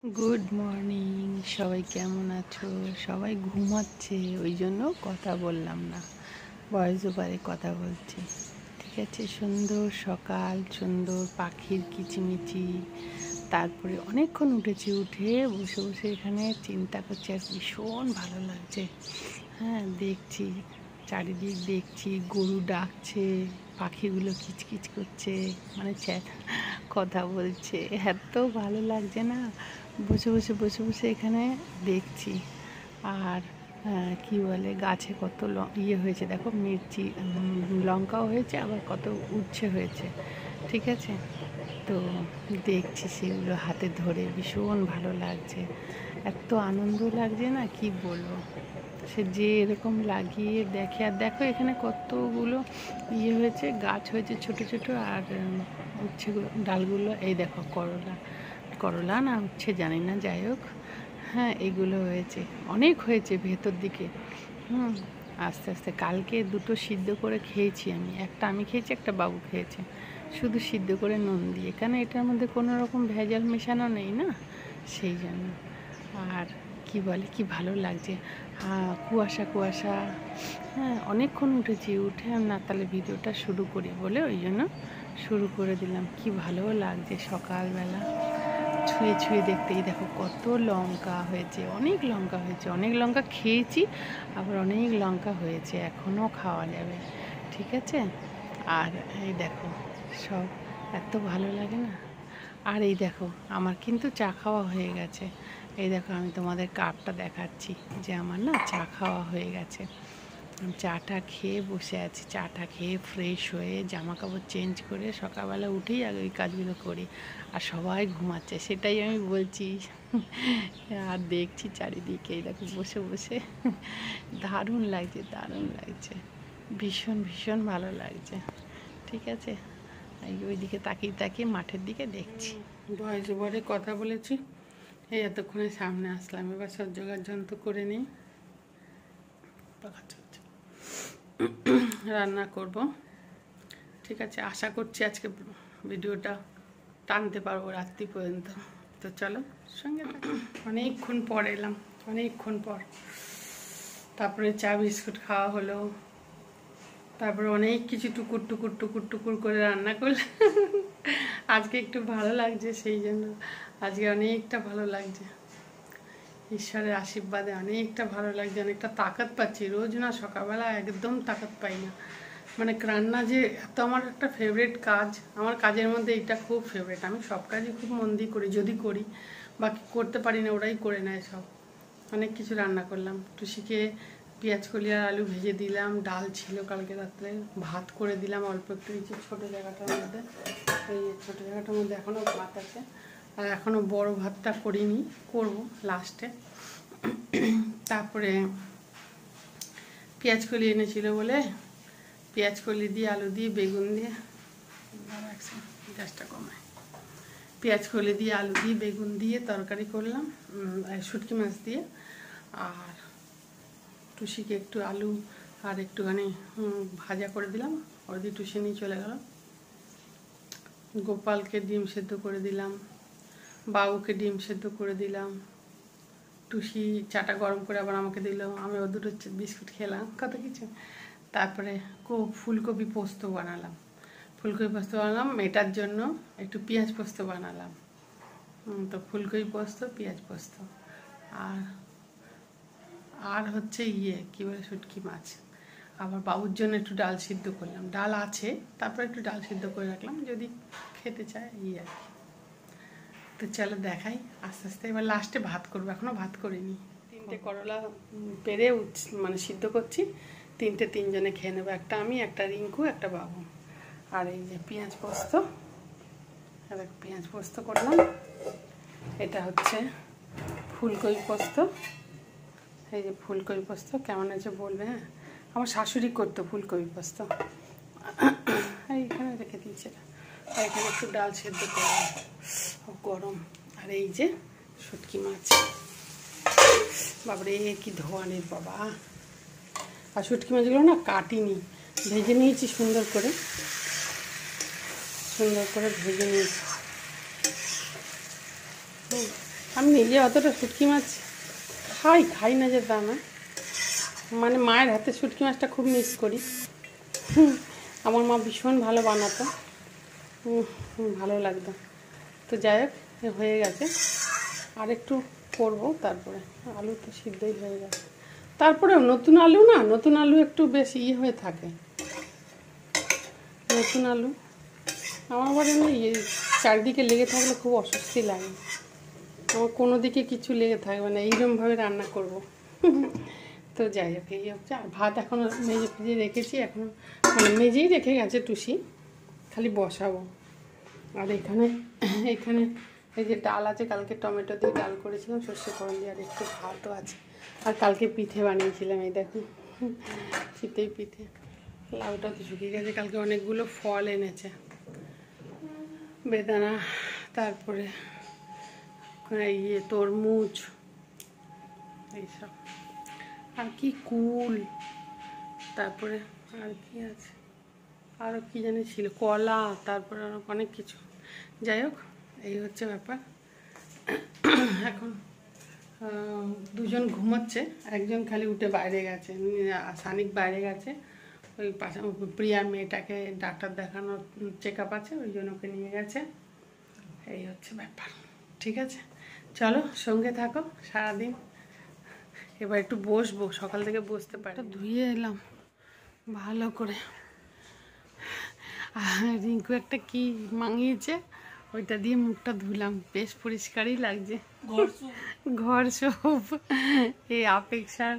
Good morning. সবাই কেমন আছো? সবাই ঘুমাচ্ছে, ওই জন্য কথা বললাম না, ভয়েস ওভারে কথা বলছি। ঠিক আছে, সুন্দর সকাল, সুন্দর পাখির কিচিমিচি। তারপরে অনেকক্ষণ উঠেছি, উঠে বসে বসে এখানে চিন্তা করছি, আর ভীষণ ভালো লাগছে। হ্যাঁ, দেখছি চারিদিক, দেখছি গরু ডাকছে, পাখিগুলো কিচকিচ করছে, মানে কথা বলছে, এত ভালো লাগছে না। বসে বসে এখানে দেখছি। আর কি বলে, গাছে কত ইয়ে হয়েছে দেখো, মির্চি, লঙ্কাও হয়েছে, আবার কত উচ্ছে হয়েছে। ঠিক আছে, তো দেখছি সেগুলো হাতে ধরে, ভীষণ ভালো লাগছে, এত আনন্দ লাগছে না, কি বলবো। সে যে এরকম লাগিয়ে দেখে, আর দেখো এখানে কতগুলো ইয়ে হয়েছে, গাছ হয়েছে ছোট ছোট, আর উচ্ছে ডালগুলো, এই দেখো করলা, করলা না উচ্ছে জানি না, যাই হোক, হ্যাঁ এগুলো হয়েছে, অনেক হয়েছে ভেতর দিকে। আস্তে আস্তে কালকে দুটো সিদ্ধ করে খেয়েছি আমি, একটা আমি খেয়েছি, একটা বাবু খেয়েছে, শুধু সিদ্ধ করে নুন দিয়ে, কেন এটার মধ্যে কোনো রকম ভেজাল মেশানো নেই না, সেই জন্য। আর কি বলে, কি ভালো লাগছে, কুয়াশা কুয়াশা। হ্যাঁ, অনেকক্ষণ উঠেছি, উঠে না তাহলে ভিডিওটা শুরু করি বলে ওই জন্য শুরু করে দিলাম। কি ভালো লাগছে সকালবেলা, ছুঁয়ে ছুঁয়ে দেখতেই দেখো কত লঙ্কা হয়েছে, অনেক লঙ্কা হয়েছে, অনেক লঙ্কা খেয়েছি, আবার অনেক লঙ্কা হয়েছে, এখনও খাওয়া যাবে। ঠিক আছে, আর এই দেখো সব, এত ভালো লাগে না। আর এই দেখো আমার কিন্তু চা খাওয়া হয়ে গেছে, এই দেখো আমি তোমাদের কাপটা দেখাচ্ছি যে আমার না চা খাওয়া হয়ে গেছে। চাটা খেয়ে বসে আছি, চাটা খেয়ে ফ্রেশ হয়ে জামা কাপড় চেঞ্জ করে সকালবেলা উঠেই আগে ওই কাজগুলো করি, আর সবাই ঘুমাচ্ছে, সেটাই আমি বলছি। আর দেখছি চারিদিকে, এই দেখো বসে বসে, দারুণ লাগছে, দারুণ লাগছে, ভীষণ ভীষণ ভালো লাগছে। ঠিক আছে, এই ওইদিকে তাকিয়ে তাকিয়ে মাঠের দিকে দেখছি। ভয়েস ওভারে কথা বলেছি, এই এতক্ষণে সামনে আসলাম, এবার সব জোগাড় যন্ত্র করে নিই, পাখা চলছে, রান্না করব। ঠিক আছে, আশা করছি আজকে ভিডিওটা টানতে পারবো রাত্রি পর্যন্ত। তো চলো সঙ্গে থাকো। অনেকক্ষণ পর এলাম, অনেকক্ষণ পর, তারপরে চা বিস্কুট খাওয়া হলো, তারপরে অনেক কিছু টুকুর টুকুর টুকুর টুকুর করে রান্না করলাম। আজকে একটু ভালো লাগছে, সেই জন্য আজকে অনেকটা ভালো লাগছে, ঈশ্বরের আশীর্বাদে অনেকটা ভালো লাগছে, অনেকটা তাকাত পাচ্ছি। রোজ না সকালবেলা একদম তাকাত পাই না, মানে রান্না যে এত আমার একটা ফেভারিট কাজ, আমার কাজের মধ্যে এটা খুব ফেভারিট, আমি সব কাজই খুব মন দিয়ে করি, যদি করি, বাকি করতে পারি না, ওরাই করে নেয় সব। অনেক কিছু রান্না করলাম, টুসিকে পেঁয়াজ কলি আর আলু ভেজে দিলাম, ডাল ছিল কালকে রাত্রে, ভাত করে দিলাম অল্প একটু, এই যে ছোটো জায়গাটার মধ্যে, এই ছোটো জায়গাটার মধ্যে এখনও ভাত আছে, আর এখনও বড় ভাতটা করিনি, করব লাস্টে। তারপরে পেঁয়াজ কলি এনেছিল বলে পেঁয়াজ কলি দিয়ে, আলু দিয়ে, বেগুন দিয়ে, গ্যাসটা কমায়, পেঁয়াজ কলি দিয়ে, আলু দিয়ে, বেগুন দিয়ে তরকারি করলাম, শুটকি মাছ দিয়ে। আর টুসিকে একটু আলু আর একটুখানি ভাজা করে দিলাম, ওর দিয়ে টুসি নিয়ে চলে গেল। গোপালকে ডিম সেদ্ধ করে দিলাম, বাবুকে ডিম সেদ্ধ করে দিলাম, টুসি চাটা গরম করে আবার আমাকে দিল, আমি ও দুটো বিস্কুট খেলাম, কত কিছু। তারপরে ফুলকপি পোস্ত বানালাম, ফুলকপি পোস্ত বানালাম, এটার জন্য একটু পেঁয়াজ পোস্ত বানালাম। তো ফুলকপি পোস্ত, পেঁয়াজ পোস্ত, আর আর হচ্ছে ইয়ে কী বলে, শুটকি মাছ। আবার বাবুর জন্য একটু ডাল সিদ্ধ করলাম, ডাল আছে, তারপর একটু ডাল সিদ্ধ করে রাখলাম যদি খেতে চায়, ইয়ে আর কি। তো চলো দেখাই আস্তে আস্তে, এবার লাস্টে ভাত করবো, এখনও ভাত করিনি। 3টে করলা পেরে মানে সিদ্ধ করছি, তিনজনে খেয়ে নেবো, একটা আমি, একটা রিঙ্কু, একটা বাবু। আর এই যে পেঁয়াজ পোস্ত, পেঁয়াজ পোস্ত করলাম, এটা হচ্ছে ফুলকপি পোস্ত, এই যে ফুলকপি পোস্ত, কেমন হয়েছে বলবে। হ্যাঁ, আমার শাশুড়ি করতো ফুলকপি পোস্ত, এইখানে রেখে দিয়েছে, আর এখানে একটু ডাল সেদ্ধ করলাম, গরম। আর এই যে শুটকি মাছ, বাবারে কি ধোয়ানের বাবা। আর শুটকি মাছগুলো না কাটিনি, ভেজে নিয়েছি সুন্দর করে, ভেজে নিয়েছি। আমি নিজে অতটা শুটকি মাছ খাই না যে তা না, মানে মায়ের হাতে শুটকি মাছটা খুব মিস করি। আমার মা ভীষণ ভালো বানাতো, ভালো লাগতো। তো যাই হোক, হয়ে গেছে, আর একটু করবো, তারপরে আলু তো সিদ্ধই হয়ে গেছে। তারপরেও নতুন আলু একটু বেশি হয়ে থাকে। নতুন আলু আমার বাড়ি না চারিদিকে লেগে থাকলে খুব অস্বস্তি লাগে। আমার কোনো দিকে কিছু লেগে থাকবে না, এইরকমভাবে রান্না করব। তো যাই হোক, এই হচ্ছে। আর ভাত এখনও মেজে রেখেছি, এখন মানে মেজেই রেখে গেছে টুসি, খালি বসাবো। আর এখানে এই যে ডাল আছে, কালকে টমেটো দিয়ে ডাল করেছিলাম, সর্ষে ফোড়ন দিয়ে, আর একটু ভাতও আছে। আর কালকে পিঠে বানিয়েছিলাম, এই দেখুন শীতেই পিঠে। লাউটা তো শুকিয়ে গেছে, কালকে অনেকগুলো ফল এনেছে, বেদানা, তারপরে তরমুজ, এইসব, আর কি কুল, তারপরে আর কি আছে, আরও কী জানি ছিল, কলা, তারপরে আরও অনেক কিছু। যাই হোক, এই হচ্ছে ব্যাপার। এখন দুজন ঘুমাচ্ছে, একজন খালি উঠে বাইরে গেছে, সানিক বাইরে গেছে, ওই পাশে প্রিয়ার মেয়েটাকে ডাক্তার দেখানোর চেক আপ আছে, ওই জন্য ওকে নিয়ে গেছে। এই হচ্ছে ব্যাপার, ঠিক আছে। চলো, সঙ্গে থাকো সারাদিন। এবার একটু বসবো, সকাল থেকে বসতে পারি। ধুয়ে এলাম ভালো করে। রিঙ্কু একটা কি মাঙিয়েছে, ওইটা দিয়ে মুখটা ধুলাম, বেশ পরিষ্কারই লাগছে। ঘর সব এই অপেক্ষার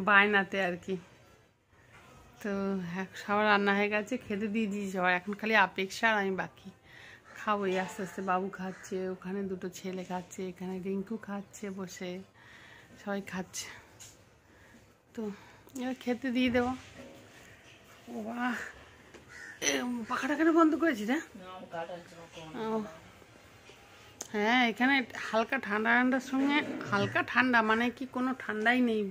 বায়নাতে আর কি। তো সবার রান্না হয়ে গেছে, খেতে দিয়ে দিয়েছি সবাই, এখন খালি অপেক্ষা আর আমি বাকি। খাবো এই আস্তে আস্তে, বাবু খাচ্ছে, ওখানে দুটো ছেলে খাচ্ছে, এখানে রিঙ্কু খাচ্ছে বসে, সবাই খাচ্ছে। তো এবার খেতে দিয়ে দেবো। ও বাহ, পাখাটা কেন বন্ধ করেছি রে? হ্যাঁ, এখানে হালকা ঠান্ডার সঙ্গে হালকা ঠান্ডা, মানে কি কোনো ঠান্ডাই নেই,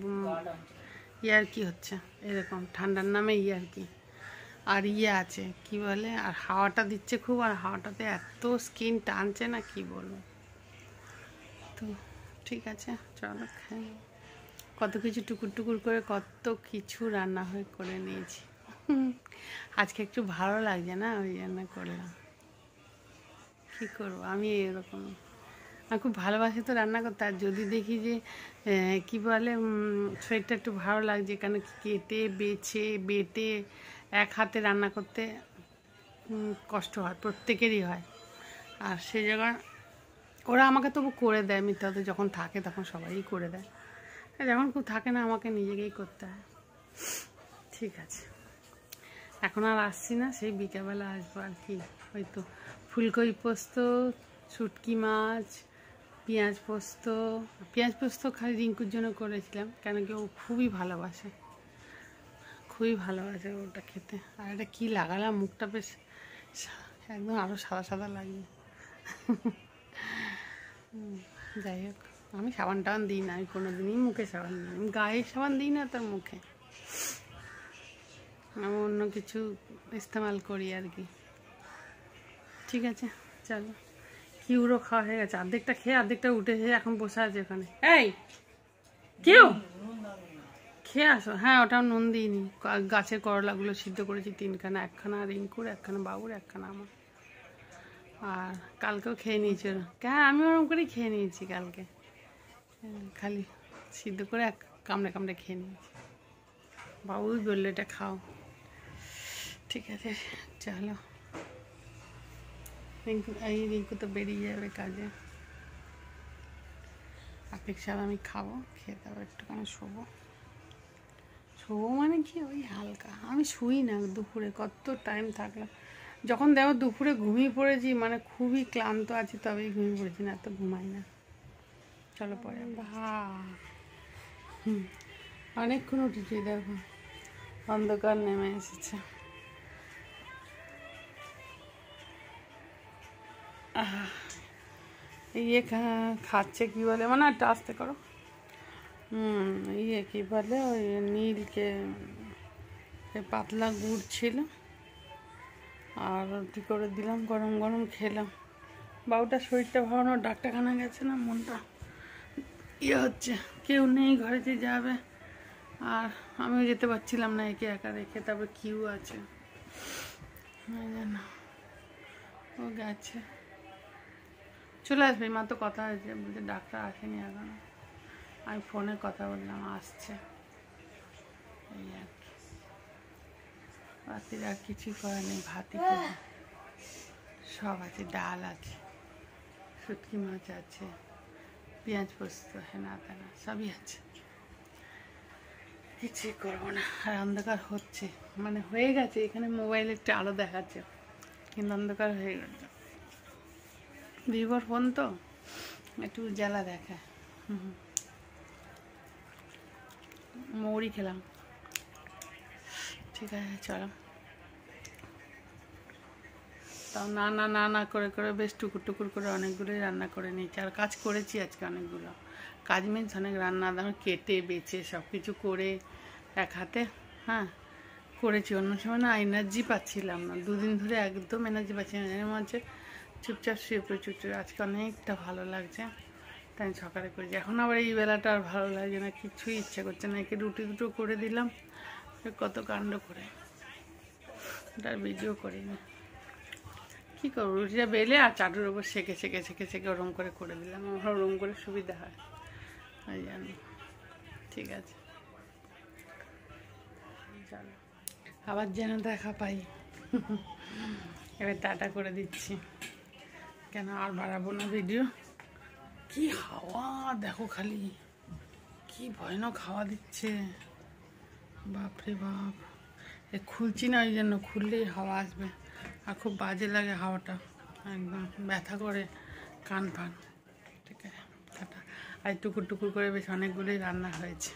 ইয়ার কি হচ্ছে এরকম, ঠান্ডার নামে ইয়ার কি। আর ইয়ে আছে কি বলে, আর হাওয়াটা দিচ্ছে খুব, আর হাওয়াটাতে এত স্কিন টানছে না, কি বলবো। তো ঠিক আছে, চলো খাই। কত কিছু টুকুর টুকুর করে কত কিছু রান্না হয়ে করে নিয়েছি। আজকে একটু ভালো লাগছে না, ওই জন্য করলাম। কী করবো, আমি এরকম, আমি খুব ভালোবাসি তো রান্না করতে। আর যদি দেখি যে কী বলে শরীরটা একটু ভালো লাগছে, কেন কেটে বেটে এক হাতে রান্না করতে কষ্ট হয়, প্রত্যেকেরই হয়। আর সেই জায়গায় ওরা আমাকে তবু করে দেয়, মিথ্যা হতে যখন থাকে তখন সবাই করে দেয়, যখন খুব থাকে না আমাকে নিজেকেই করতে হয়। ঠিক আছে, এখন আর আসছি না, সেই বিকেলবেলা আসবো আর কি। হয়তো ফুলকপি পোস্ত, শুটকি মাছ, পেঁয়াজ পোস্ত খালি রিঙ্কুর জন্য করেছিলাম, কেন কি ও খুবই ভালোবাসে ওটা খেতে। আর এটা কী লাগালাম, মুখটা বেশ একদম আরও সাদা সাদা লাগবে। যাই হোক, আমি সাবান টাবান দিই না, আমি কোনো দিনই মুখে সাবান দিই না, আমি গায়ে সাবান দিই না, তার মুখে আমি অন্য কিছু ইস্তেমাল করি আর কি। ঠিক আছে, চলো। কিউরো খাওয়া হয়ে গেছে, অর্ধেকটা খেয়ে অর্ধেকটা উঠে এসে এখন বসে আছে ওখানে। এই কেউ খেয়ে আসো। হ্যাঁ, ওটাও নুন দিইনি, গাছের করলাগুলো সিদ্ধ করেছি তিনখানা, একখানা রিঙ্কুর, একখানা বাবুর, একখানা আমার। আর কালকেও খেয়ে নিয়েছি ওরা, হ্যাঁ আমি ওরকম করেই খেয়ে নিয়েছি কালকে, খালি সিদ্ধ করে এক কামড়ে খেয়ে নিয়েছি। বাবুই বললো এটা খাও। ঠিক আছে, চলো। রিঙ্কু তো বেরিয়ে যাবে কাজে, অপেক্ষা আমি খাবো, খেয়ে দেবো, একটুখানি শোবো মানে কি ওই হালকা, আমি শুই না দুপুরে, কত টাইম থাকলাম, যখন দেখো দুপুরে ঘুমিয়ে পড়েছি, মানে খুবই ক্লান্ত আছি তবেই ঘুমিয়ে পড়েছি, না তো ঘুমাই না। চলো পরে অনেকক্ষণ উঠেছি, দেখো অন্ধকার নেমে এসেছে। ইয়ে খাচ্ছে কি বলে, মানে একটা আস্তে করো, ইয়ে কী বলে, ওই নীলকে পাতলা গুড় ছিল, আর রুটি করে দিলাম, গরম গরম খেলাম। বাবুটার শরীরটা ভালো না, ডাক্তারখানা গেছে না, মনটা ইয়ে হচ্ছে, কেউ নেই ঘরে যে যাবে, আর আমিও যেতে পারছিলাম না একে একা রেখে। তারপর কিউ আছে, জানো ও গেছে, চলে আসবে। মা তো কথা হয়েছে, বলছে ডাক্তার আসেনি এখনো। আমি ফোনে কথা বললাম, আসছে। এই আর কি, রাত্রির আর কিছুই করার নেই, ভাতই করবো। সব আছে, ডাল আছে, শুটকি মাছ আছে, পেঁয়াজ পোস্ত, হেনা তেনা সবই আছে, কিছুই করবো না। আর অন্ধকার হচ্ছে, মানে হয়ে গেছে, এখানে মোবাইলে একটু আলো দেখাচ্ছে কিন্তু অন্ধকার হয়ে গেছে। ভিভোর ফোন তো একটু জ্বালা দেখায়। মৌরি খেলাম, ঠিক আছে চলো। তাও না না না না করে করে বেশ টুকুর টুকুর করে অনেকগুলোই রান্না করে নিয়েছি। আর কাজ করেছি আজকে অনেকগুলো, কাজ মিন্স অনেক রান্না দামা কেটে বেছে সব কিছু করে এক হাতে, হ্যাঁ করেছি। অন্য সময় না এনার্জি পাচ্ছিলাম না, দুদিন ধরে একদম এনার্জি পাচ্ছি না, এর মধ্যে চুপচাপ শুয়ে পড়ে চুপচাপ। আজকে অনেকটা ভালো লাগছে, তাই আমি সকালে করেছি। এখন আবার এই বেলাটা আর ভালো লাগছে না, কিছুই ইচ্ছে করছে না। একে রুটি দুটো করে দিলাম, কত কাণ্ড করে, ওটার ভিডিও করিনি। কী করবো, রুটিটা বেলে আর চাটুর ওপর সেঁকে সেঁকে সেঁকে সেঁকে ওরম করে দিলাম, আমার ওরম করে সুবিধা হয়, ওই জন্য। ঠিক আছে চলো, আবার যেন দেখা পাই। এবার টাটা করে দিচ্ছি, কেন আর বাড়াবো না ভিডিও। কি হাওয়া দেখো, খালি কি ভয়ানক হাওয়া দিচ্ছে, বাপরে বাপ। এ খুলছি না, ওই জন্য, খুললেই হাওয়া আসবে আর খুব বাজে লাগে হাওয়াটা, একদম ব্যথা করে কান ফান। ঠিক আছে টাটা। আর টুকুর টুকুর করে বেশ অনেকগুলোই রান্না হয়েছে।